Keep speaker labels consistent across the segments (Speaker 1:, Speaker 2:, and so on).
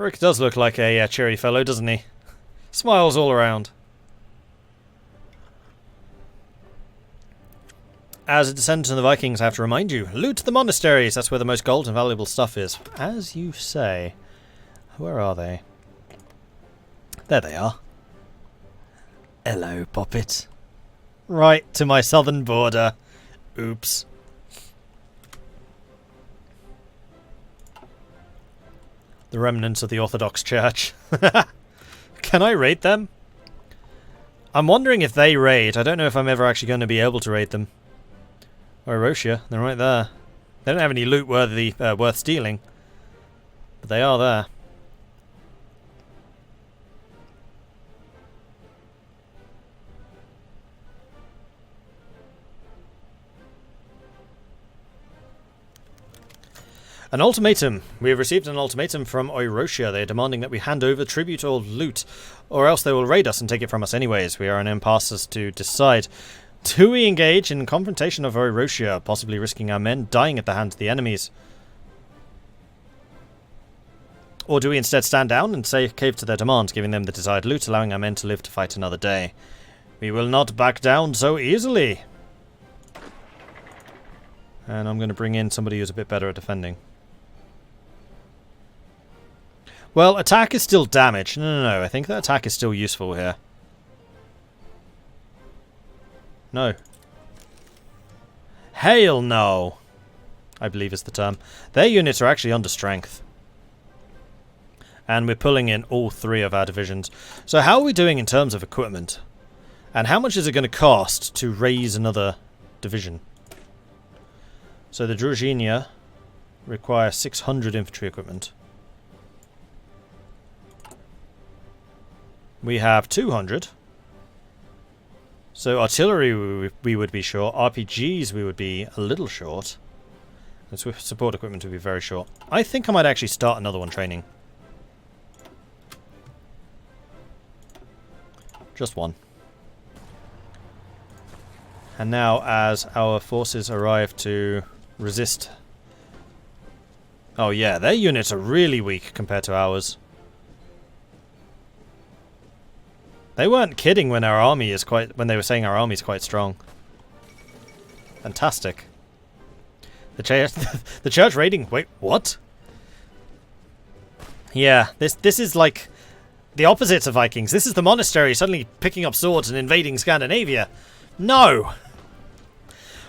Speaker 1: Rurik does look like a cheery fellow, doesn't he? Smiles all around. As a descendant of the Vikings, I have to remind you, loot the monasteries. That's where the most gold and valuable stuff is. As you say. Where are they? There they are. Hello, Poppet. Right to my southern border. Oops. The remnants of the Orthodox Church. Can I raid them? I'm wondering if they raid. I don't know if I'm ever actually going to be able to raid them. Orosia, they're right there. They don't have any loot worth stealing. But they are there. An ultimatum. We have received an ultimatum from Orosia. They are demanding that we hand over tribute or loot, or else they will raid us and take it from us anyways. We are an impasse as to decide. Do we engage in confrontation of Orosia, possibly risking our men dying at the hands of the enemies? Or do we instead stand down and say cave to their demands, giving them the desired loot, allowing our men to live to fight another day? We will not back down so easily. And I'm going to bring in somebody who's a bit better at defending. Well, attack is still damage. No. I think that attack is still useful here. No. Hail no! I believe is the term. Their units are actually under strength. And we're pulling in all three of our divisions. So how are we doing in terms of equipment? And how much is it going to cost to raise another division? So the Drużyna require 600 infantry equipment. We have 200. So artillery we would be short. RPGs we would be a little short. And support equipment would be very short. I think I might actually start another one training. Just one. And now as our forces arrive to resist... Oh yeah, their units are really weak compared to ours. They weren't kidding when our army is when they were saying our army is quite strong. Fantastic. The church raiding. Wait, what? Yeah, this is like the opposite of Vikings. This is the monastery suddenly picking up swords and invading Scandinavia. No.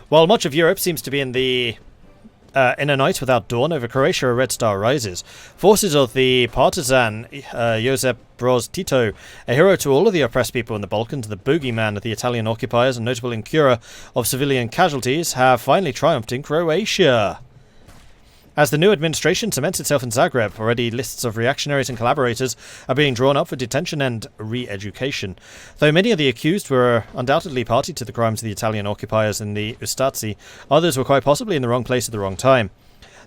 Speaker 1: While much of Europe seems to be in a night without dawn, over Croatia a red star rises. Forces of the partisan Josep Broz Tito, a hero to all of the oppressed people in the Balkans, the boogeyman of the Italian occupiers and notable incurrer of civilian casualties, have finally triumphed in Croatia. As the new administration cements itself in Zagreb, already lists of reactionaries and collaborators are being drawn up for detention and re-education. Though many of the accused were undoubtedly party to the crimes of the Italian occupiers in the Ustaci, others were quite possibly in the wrong place at the wrong time.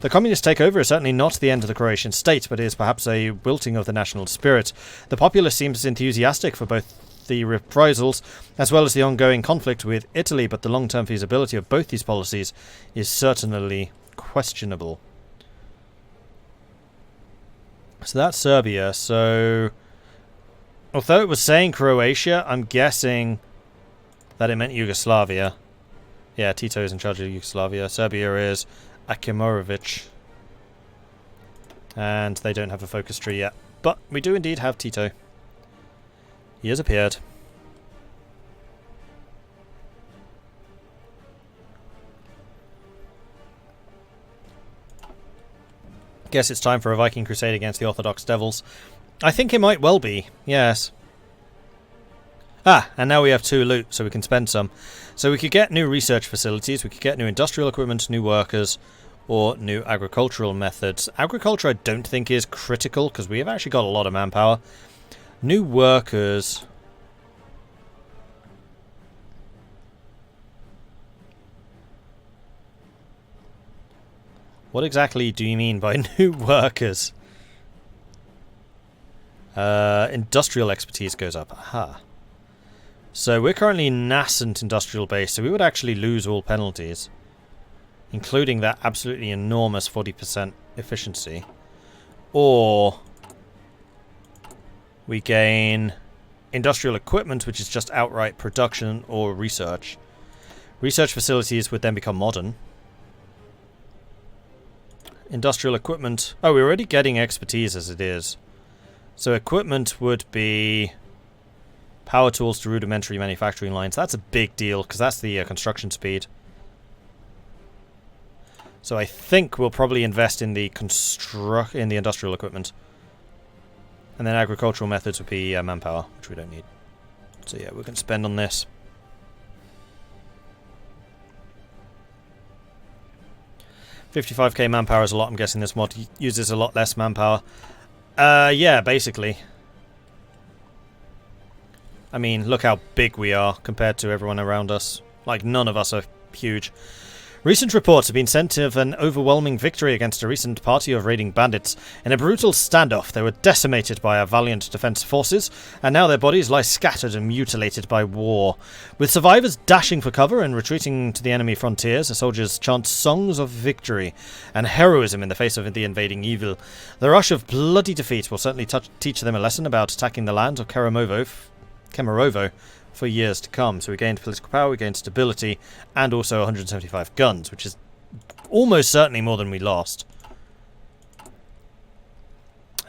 Speaker 1: The communist takeover is certainly not the end of the Croatian state, but is perhaps a wilting of the national spirit. The populace seems enthusiastic for both the reprisals as well as the ongoing conflict with Italy, but the long-term feasibility of both these policies is certainly questionable. So that's Serbia. So, although it was saying Croatia, I'm guessing that it meant Yugoslavia. Yeah, Tito is in charge of Yugoslavia. Serbia is Kemerovo. And they don't have a focus tree yet. But we do indeed have Tito. He has appeared. Guess it's time for a Viking crusade against the Orthodox devils. I think it might well be, yes. Ah, and now we have 2 loot, so we can spend some. So we could get new research facilities, we could get new industrial equipment, new workers, or new agricultural methods. Agriculture I don't think is critical, because we have actually got a lot of manpower. New workers... What exactly do you mean by new workers? Industrial expertise goes up. Aha. So we're currently nascent industrial base, so we would actually lose all penalties. Including that absolutely enormous 40% efficiency. Or We gain industrial equipment, which is just outright production or research. Research facilities would then become modern. Industrial equipment. Oh, we're already getting expertise as it is. So equipment would be power tools to rudimentary manufacturing lines. That's a big deal because that's the construction speed. So I think we'll probably invest in the industrial equipment. And then agricultural methods would be manpower, which we don't need. So yeah, we're going to spend on this. $55k manpower is a lot. I'm guessing this mod uses a lot less manpower. Yeah, basically. I mean, look how big we are compared to everyone around us. Like, none of us are huge. Recent reports have been sent of an overwhelming victory against a recent party of raiding bandits. In a brutal standoff, they were decimated by our valiant defense forces, and now their bodies lie scattered and mutilated by war. With survivors dashing for cover and retreating to the enemy frontiers, the soldiers chant songs of victory and heroism in the face of the invading evil. The rush of bloody defeat will certainly teach them a lesson about attacking the land of Kemerovo for years to come. So we gained political power, we gained stability, and also 175 guns, which is almost certainly more than we lost.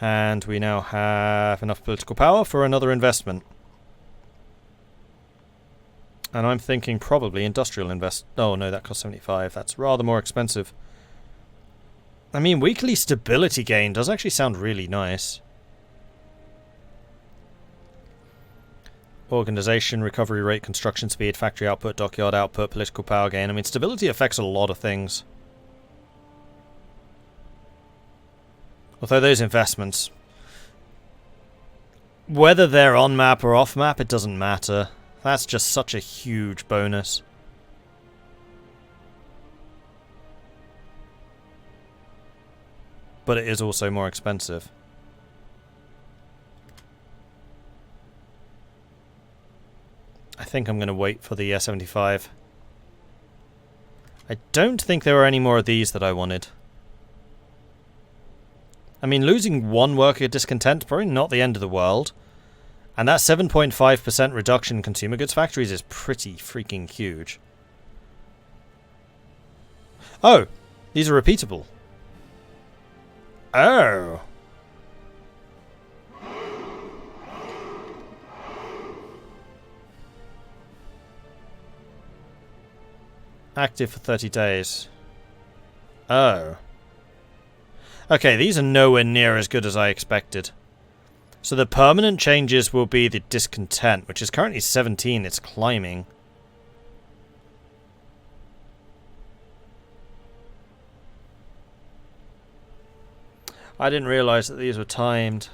Speaker 1: And we now have enough political power for another investment. And I'm thinking probably industrial invest. Oh no, that costs 75. That's rather more expensive. I mean, weekly stability gain does actually sound really nice. Organization, recovery rate, construction speed, factory output, dockyard output, political power gain. I mean, stability affects a lot of things. Although those investments, whether they're on map or off map, it doesn't matter. That's just such a huge bonus. But it is also more expensive. I think I'm going to wait for the 75. I don't think there were any more of these that I wanted. I mean, losing one worker discontent, probably not the end of the world. And that 7.5% reduction in consumer goods factories is pretty freaking huge. Oh, these are repeatable. Oh. Active for 30 days. Oh. Okay, these are nowhere near as good as I expected. So the permanent changes will be the discontent, which is currently 17. It's climbing. I didn't realize that these were timed.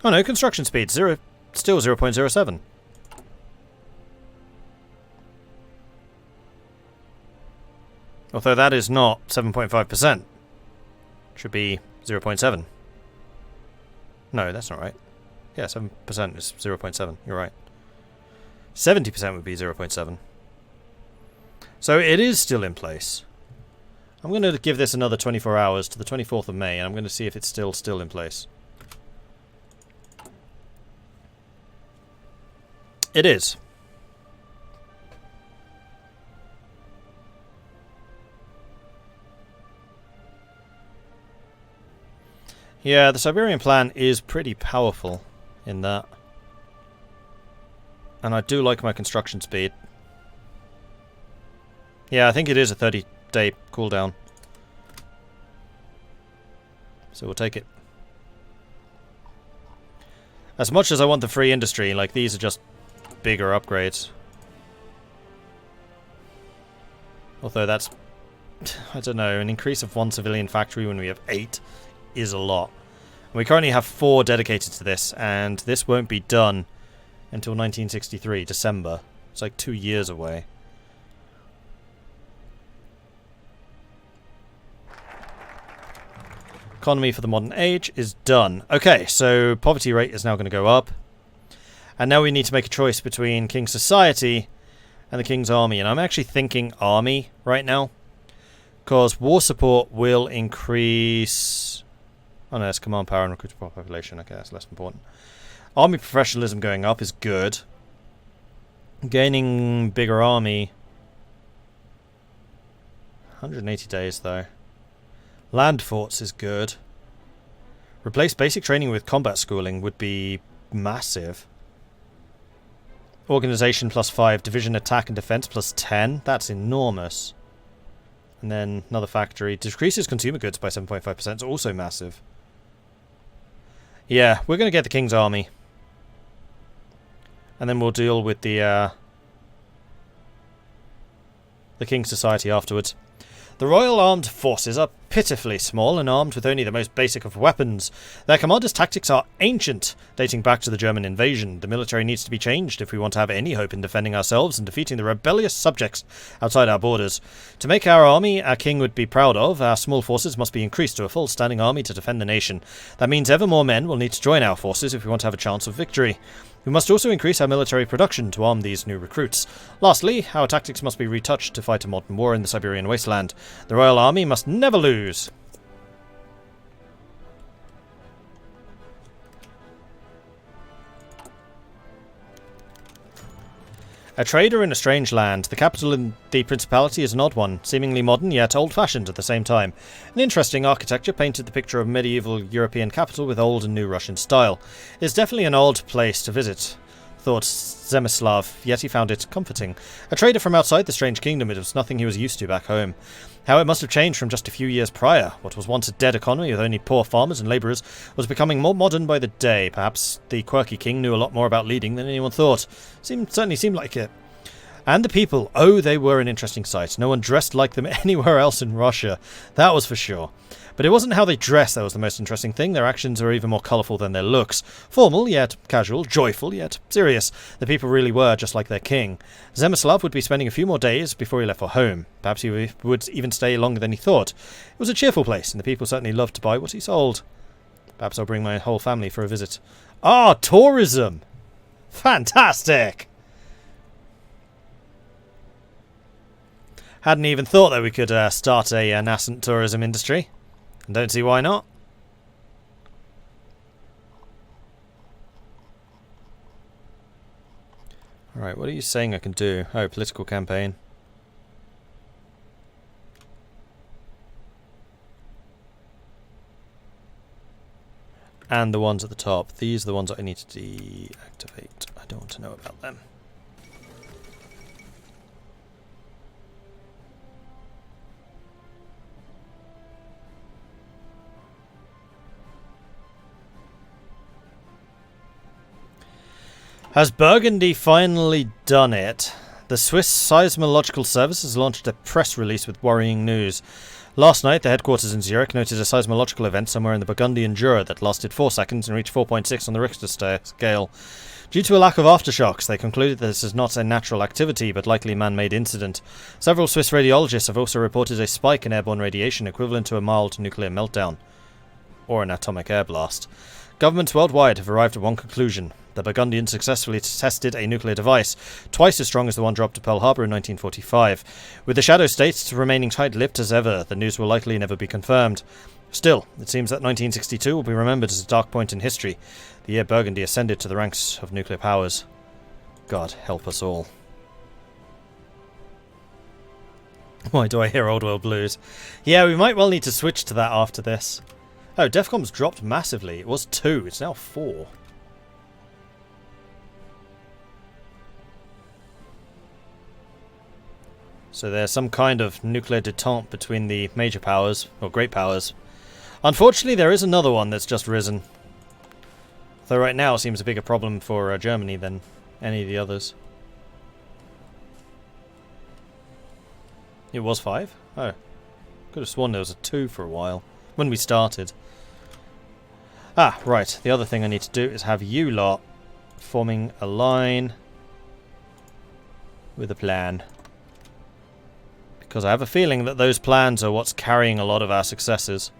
Speaker 1: Oh no, construction speed, still 0.07. Although that is not 7.5%. Should be 0.7. No, that's not right. Yeah, 7% is 0.7. You're right. 70% would be 0.7. So it is still in place. I'm going to give this another 24 hours to the 24th of May, and I'm going to see if it's still in place. It is. Yeah, the Siberian plan is pretty powerful in that. And I do like my construction speed. Yeah, I think it is a 30-day cooldown. So we'll take it. As much as I want the free industry, like these are just bigger upgrades. Although that's, I don't know, an increase of 1 civilian factory when we have 8 is a lot. And we currently have 4 dedicated to this, and this won't be done until 1963, December. It's like 2 years away. Economy for the modern age is done. Okay, so poverty rate is now going to go up. And now we need to make a choice between King's Society and the King's Army. And I'm actually thinking Army right now. Because war support will increase... Oh no, it's command power and recruitable population. Okay, that's less important. Army professionalism going up is good. Gaining bigger army. 180 days though. Land forts is good. Replace basic training with combat schooling would be massive. Organization +5. Division attack and defense +10. That's enormous. And then another factory. Decreases consumer goods by 7.5%. It's also massive. Yeah, we're going to get the King's army. And then we'll deal with the King's Society afterwards. The Royal Armed Forces are pitifully small and armed with only the most basic of weapons. Their commanders' tactics are ancient, dating back to the German invasion. The military needs to be changed if we want to have any hope in defending ourselves and defeating the rebellious subjects outside our borders. To make our army our king would be proud of, our small forces must be increased to a full standing army to defend the nation. That means ever more men will need to join our forces if we want to have a chance of victory. We must also increase our military production to arm these new recruits. Lastly, our tactics must be retouched to fight a modern war in the Siberian wasteland. The Royal Army must never lose. A trader in a strange land. The capital in the Principality is an odd one, seemingly modern yet old-fashioned at the same time. An interesting architecture painted the picture of medieval European capital with old and new Russian style. It's definitely an odd place to visit, thought Zemislav, yet he found it comforting. A trader from outside the strange kingdom, it was nothing he was used to back home. How it must have changed from just a few years prior. What was once a dead economy with only poor farmers and labourers was becoming more modern by the day. Perhaps the quirky king knew a lot more about leading than anyone thought. Certainly seemed like it. And the people, oh, they were an interesting sight. No one dressed like them anywhere else in Russia. That was for sure. But it wasn't how they dressed that was the most interesting thing. Their actions were even more colourful than their looks. Formal, yet casual. Joyful, yet serious. The people really were just like their king. Zemislav would be spending a few more days before he left for home. Perhaps he would even stay longer than he thought. It was a cheerful place, and the people certainly loved to buy what he sold. Perhaps I'll bring my whole family for a visit. Ah, tourism! Fantastic! Hadn't even thought that we could start a nascent tourism industry. And don't see why not. Alright, what are you saying I can do? Oh, political campaign. And the ones at the top. These are the ones that I need to deactivate. I don't want to know about them. Has Burgundy finally done it? The Swiss Seismological Service has launched a press release with worrying news. Last night, the headquarters in Zurich noted a seismological event somewhere in the Burgundian Jura that lasted 4 seconds and reached 4.6 on the Richter scale. Due to a lack of aftershocks, they concluded that this is not a natural activity, but likely a man-made incident. Several Swiss radiologists have also reported a spike in airborne radiation equivalent to a mild nuclear meltdown. Or an atomic air blast. Governments worldwide have arrived at one conclusion. The Burgundians successfully tested a nuclear device, twice as strong as the one dropped to Pearl Harbor in 1945. With the shadow states remaining tight-lipped as ever, the news will likely never be confirmed. Still, it seems that 1962 will be remembered as a dark point in history, the year Burgundy ascended to the ranks of nuclear powers. God help us all. Why do I hear Old World Blues? Yeah, we might well need to switch to that after this. Oh, DEFCON's dropped massively. It was 2, it's now 4. So there's some kind of nuclear detente between the major powers, or great powers. Unfortunately, there is another one that's just risen. Though right now it seems a bigger problem for Germany than any of the others. It was 5? Oh. Could have sworn there was a 2 for a while. When we started. Ah, right. The other thing I need to do is have you lot forming a line with a plan. Because I have a feeling that those plans are what's carrying a lot of our successes.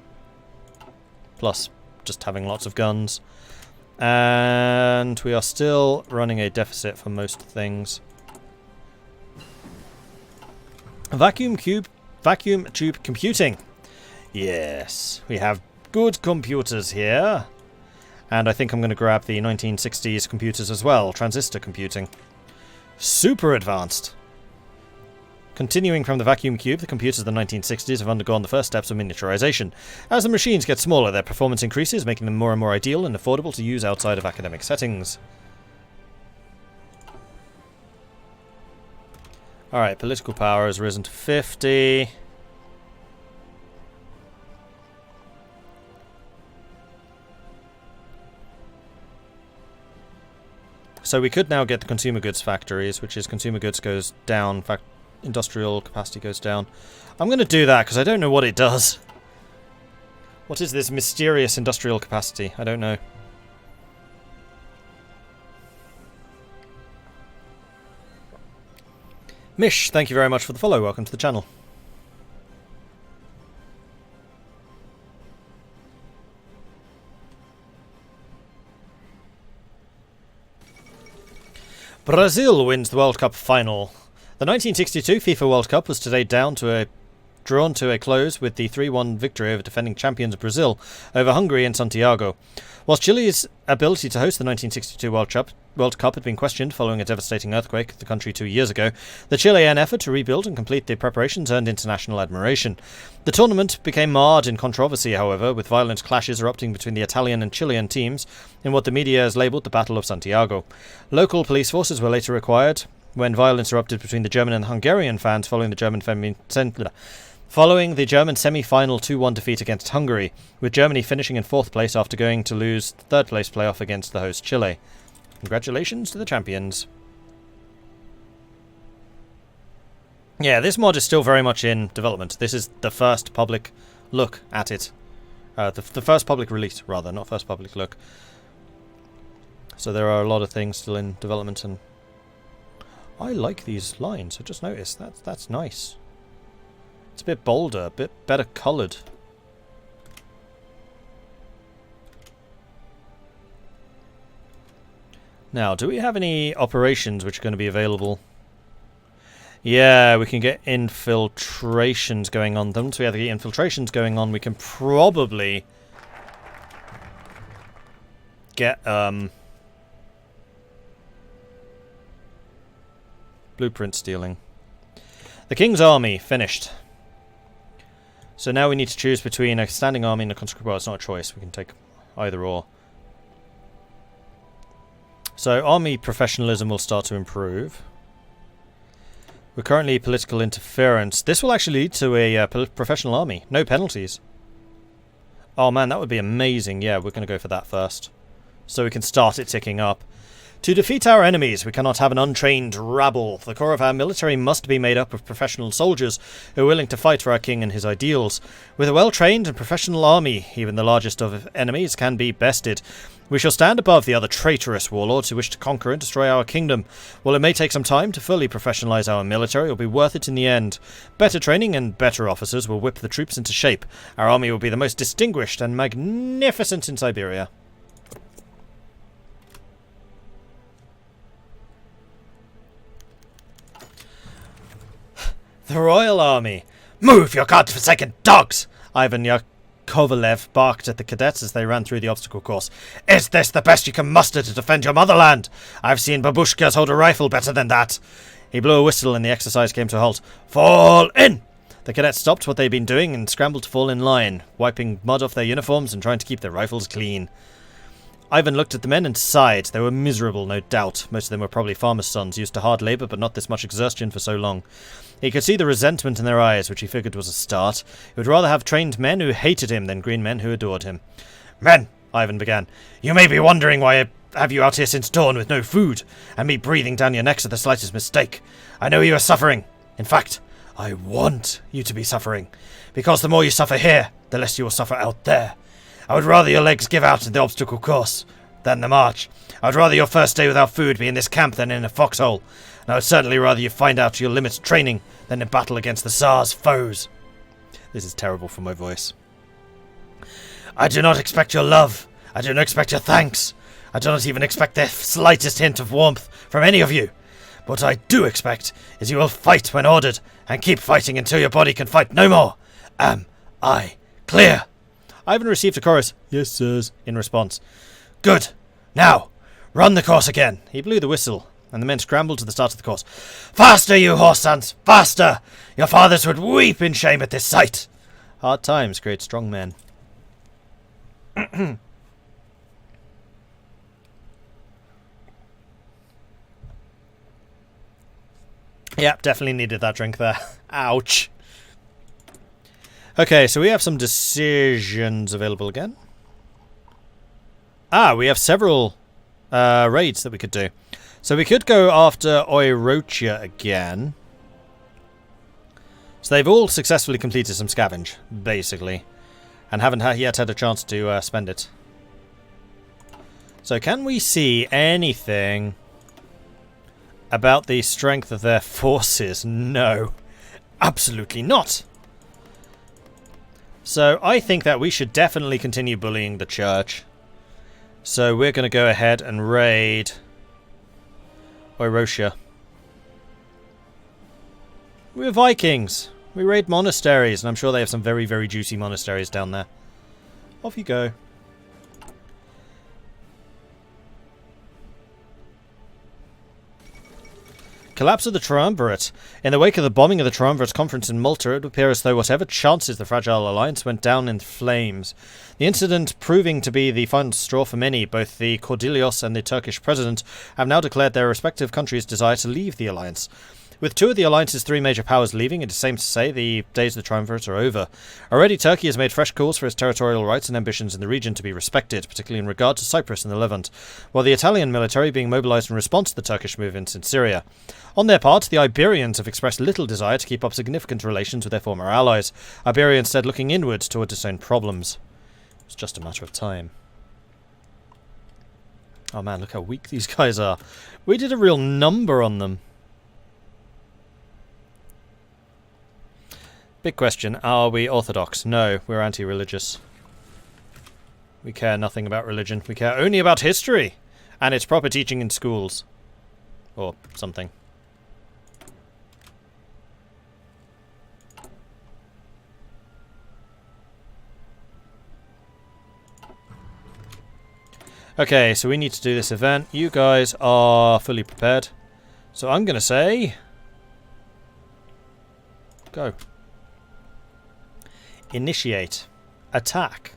Speaker 1: Plus, just having lots of guns. And we are still running a deficit for most things. A vacuum tube vacuum tube computing. Yes, we have good computers here. And I think I'm going to grab the 1960s computers as well. Transistor computing. Super advanced. Continuing from the vacuum cube, the computers of the 1960s have undergone the first steps of miniaturization. As the machines get smaller, their performance increases, making them more and more ideal and affordable to use outside of academic settings. Alright, political power has risen to 50. So we could now get the consumer goods factories, which is consumer goods goes down, industrial capacity goes down. I'm going to do that because I don't know what it does. What is this mysterious industrial capacity? I don't know. Mish, thank you very much for the follow. Welcome to the channel. Brazil wins the World Cup final. The 1962 FIFA World Cup was today drawn to a close with the 3-1 victory over defending champions Brazil over Hungary in Santiago. Whilst Chile's ability to host the 1962 World Cup had been questioned following a devastating earthquake in the country 2 years ago, the Chilean effort to rebuild and complete the preparations earned international admiration. The tournament became marred in controversy, however, with violent clashes erupting between the Italian and Chilean teams in what the media has labelled the Battle of Santiago. Local police forces were later required when violence erupted between the German and Hungarian fans following the German semi-final 2-1 defeat against Hungary, with Germany finishing in 4th place after going to lose the 3rd place playoff against the host Chile. Congratulations to the champions. Yeah, this mod is still very much in development. This is the first public look at it. The first public release, rather, not first public look. So there are a lot of things still in development, and I like these lines. I just noticed that's nice. It's a bit bolder, a bit better coloured. Now, do we have any operations which are going to be available? Yeah, we can get infiltrations going on them. So we have the infiltrations going on. We can probably get blueprint stealing. The King's Army, finished. So now we need to choose between a standing army and a conscript. Well, it's not a choice. We can take either or. So army professionalism will start to improve. We're currently political interference. This will actually lead to a professional army. No penalties. Oh man, that would be amazing. Yeah, we're going to go for that first. So we can start it ticking up. To defeat our enemies, we cannot have an untrained rabble. The core of our military must be made up of professional soldiers who are willing to fight for our king and his ideals. With a well-trained and professional army, even the largest of enemies can be bested. We shall stand above the other traitorous warlords who wish to conquer and destroy our kingdom. While it may take some time to fully professionalize our military, it will be worth it in the end. Better training and better officers will whip the troops into shape. Our army will be the most distinguished and magnificent in Siberia. The Royal Army. Move, your godforsaken dogs! Ivan Yakovlev barked at the cadets as they ran through the obstacle course. Is this the best you can muster to defend your motherland? I've seen babushkas hold a rifle better than that. He blew a whistle and the exercise came to a halt. Fall in! The cadets stopped what they'd been doing and scrambled to fall in line, wiping mud off their uniforms and trying to keep their rifles clean. Ivan looked at the men and sighed. They were miserable, no doubt. Most of them were probably farmers' sons, used to hard labour but not this much exertion for so long. He could see the resentment in their eyes, which he figured was a start. He would rather have trained men who hated him than green men who adored him. Men, Ivan began, you may be wondering why I have you out here since dawn with no food, and me breathing down your necks at the slightest mistake. I know you are suffering. In fact, I want you to be suffering, because the more you suffer here, the less you will suffer out there. I would rather your legs give out in the obstacle course than the march. I would rather your first day without food be in this camp than in a foxhole. And I would certainly rather you find out your limits training than in battle against the Tsar's foes. This is terrible for my voice. I do not expect your love. I do not expect your thanks. I do not even expect the slightest hint of warmth from any of you.
Speaker 2: What I do expect is you will fight when ordered, and keep fighting until your body can fight no more. Am I clear?
Speaker 1: Ivan received a chorus, "Yes, sirs," in response.
Speaker 2: Good. Now, run the course again.
Speaker 1: He blew the whistle, and the men scrambled to the start of the course.
Speaker 2: Faster, you horse sons! Faster! Your fathers would weep in shame at this sight.
Speaker 1: Hard times create strong men. Yeah, definitely needed that drink there. Ouch. Okay, so we have some decisions available again. We have several raids that we could do. So we could go after Oirotia again. So they've all successfully completed some scavenge, basically. And haven't yet had a chance to spend it. So can we see anything about the strength of their forces? No. Absolutely not. So I think that we should definitely continue bullying the church. So we're going to go ahead and raid Oirotia. We're Vikings. We raid monasteries, and I'm sure they have some very, very juicy monasteries down there. Off you go. Collapse of the triumvirate. In the wake of the bombing of the triumvirate conference in Malta, it would appear as though whatever chances the fragile alliance went down in flames. The incident proving to be the final straw for many, both the Cordelios and the Turkish president have now declared their respective countries' desire to leave the alliance. With two of the alliance's three major powers leaving, it is safe to say the days of the triumvirate are over. Already Turkey has made fresh calls for its territorial rights and ambitions in the region to be respected, particularly in regard to Cyprus and the Levant, while the Italian military being mobilized in response to the Turkish movements in Syria. On their part, the Iberians have expressed little desire to keep up significant relations with their former allies, Iberia instead looking inwards toward its own problems. It's just a matter of time. Oh man, look how weak these guys are. We did a real number on them. Big question, are we orthodox? No, we're anti-religious. We care nothing about religion. We care only about history and its proper teaching in schools. Or something. Okay, so we need to do this event. You guys are fully prepared. So I'm going to say... Go. Initiate. Attack.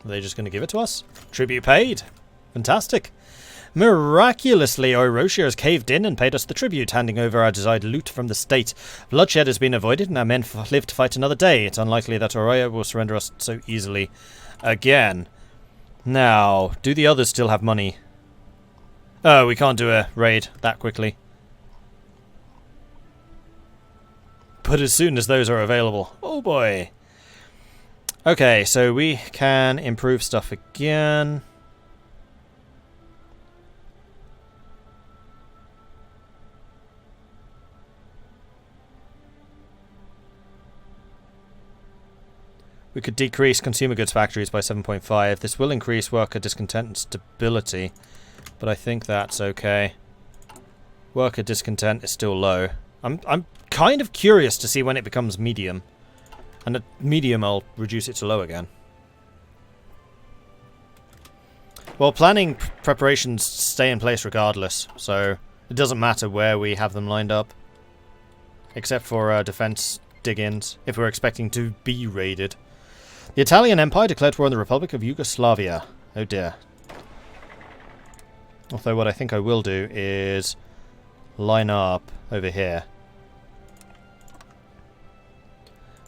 Speaker 1: Are they just going to give it to us? Tribute paid. Fantastic. Miraculously, Oirotia has caved in and paid us the tribute, handing over our desired loot from the state. Bloodshed has been avoided and our men live to fight another day. It's unlikely that Oroya will surrender us so easily again. Now, do the others still have money? Oh, we can't do a raid that quickly. But as soon as those are available. Oh boy. Okay, so we can improve stuff again. We could decrease consumer goods factories by 7.5. This will increase worker discontent and stability, but I think that's okay. Worker discontent is still low. I'm kind of curious to see when it becomes medium. And at medium, I'll reduce it to low again. Well, planning preparations stay in place regardless, so it doesn't matter where we have them lined up. Except for defense dig-ins, if we're expecting to be raided. The Italian Empire declared war on the Republic of Yugoslavia. Oh dear. Although what I think I will do is line up over here.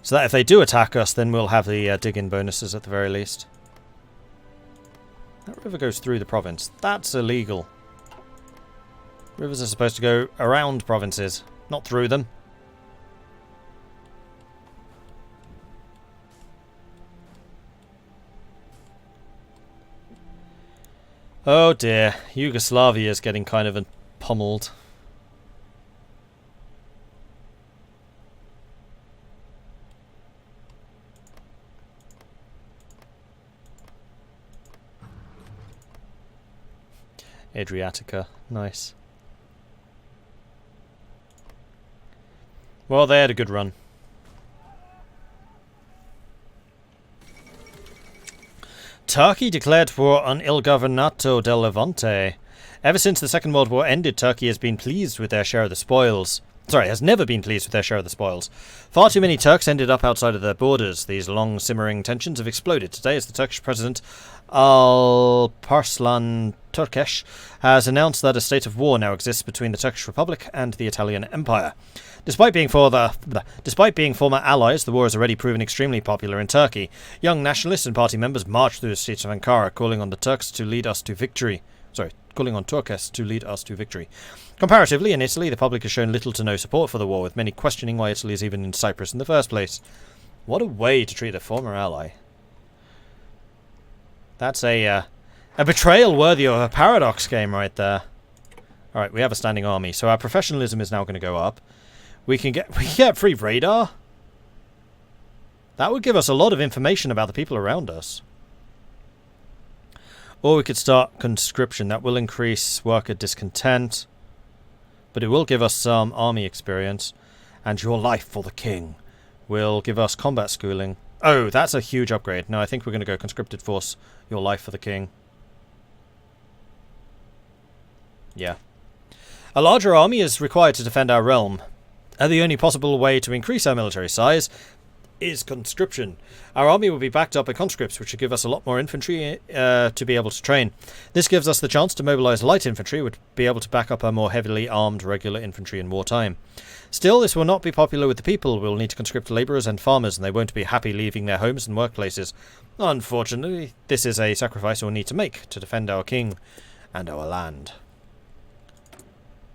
Speaker 1: So that if they do attack us, then we'll have the dig-in bonuses at the very least. That river goes through the province. That's illegal. Rivers are supposed to go around provinces, not through them. Oh dear, Yugoslavia is getting kind of pummeled. Adriatica. Nice. Well, they had a good run. Turkey declared war on Il Governato del Levante. Ever since the Second World War ended, Turkey has been pleased with their share of the spoils. Sorry, has never been pleased with their share of the spoils. Far too many Turks ended up outside of their borders. These long simmering tensions have exploded today as the Turkish president Alparslan Türkeş has announced that a state of war now exists between the Turkish Republic and the Italian Empire. Despite being former allies, the war has already proven extremely popular in Turkey. Young nationalists and party members marched through the streets of Ankara, calling on Turks to lead us to victory. Comparatively, in Italy, the public has shown little to no support for the war, with many questioning why Italy is even in Cyprus in the first place. What a way to treat a former ally. That's a betrayal worthy of a Paradox game right there. Alright, we have a standing army, so our professionalism is now going to go up. We can get free radar. That would give us a lot of information about the people around us. Or we could start conscription. That will increase worker discontent. But it will give us some army experience. And your life for the king will give us combat schooling. Oh, that's a huge upgrade. No, I think we're going to go conscripted force. Your life for the king. Yeah. A larger army is required to defend our realm. And the only possible way to increase our military size is conscription. Our army will be backed up by conscripts, which should give us a lot more infantry to be able to train. This gives us the chance to mobilize light infantry, which would be able to back up our more heavily armed regular infantry in wartime. Still, this will not be popular with the people. We'll need to conscript labourers and farmers, and they won't be happy leaving their homes and workplaces. Unfortunately, this is a sacrifice we'll need to make to defend our king and our land.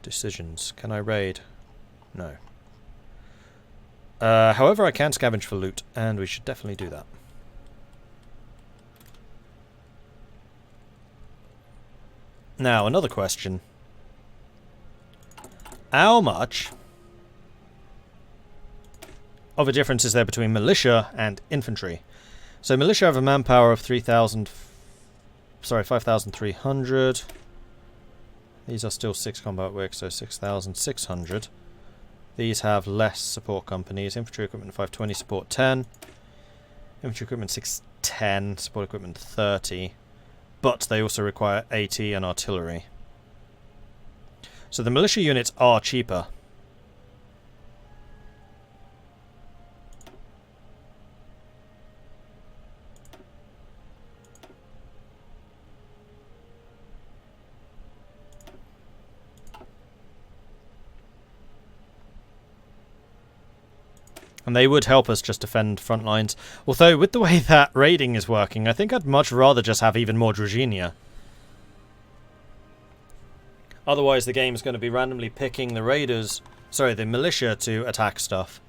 Speaker 1: Decisions. Can I raid? No. However, I can scavenge for loot, and we should definitely do that. Now, another question. How much of a difference is there between militia and infantry? So militia have a manpower of 5,300. These are still 6 combat works, so 6,600. These have less support companies. Infantry equipment 520, support 10. Infantry equipment 610, support equipment 30. But they also require AT and artillery. So the militia units are cheaper. And they would help us just defend front lines. Although, with the way that raiding is working, I think I'd much rather just have even more Drużynia. Otherwise, the game is going to be randomly picking the raiders, sorry, the militia to attack stuff,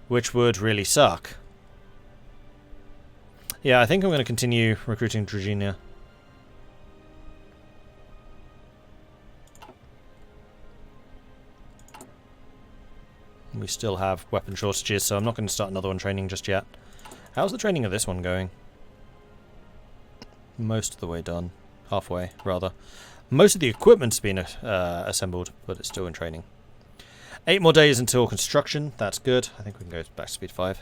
Speaker 1: which would really suck. Yeah, I think I'm going to continue recruiting Drużynia. We still have weapon shortages, so I'm not going to start another one training just yet. How's the training of this one going? Most of the way done. Halfway, rather. Most of the equipment's been assembled, but it's still in training. 8 more days until construction. That's good. I think we can go back to speed 5.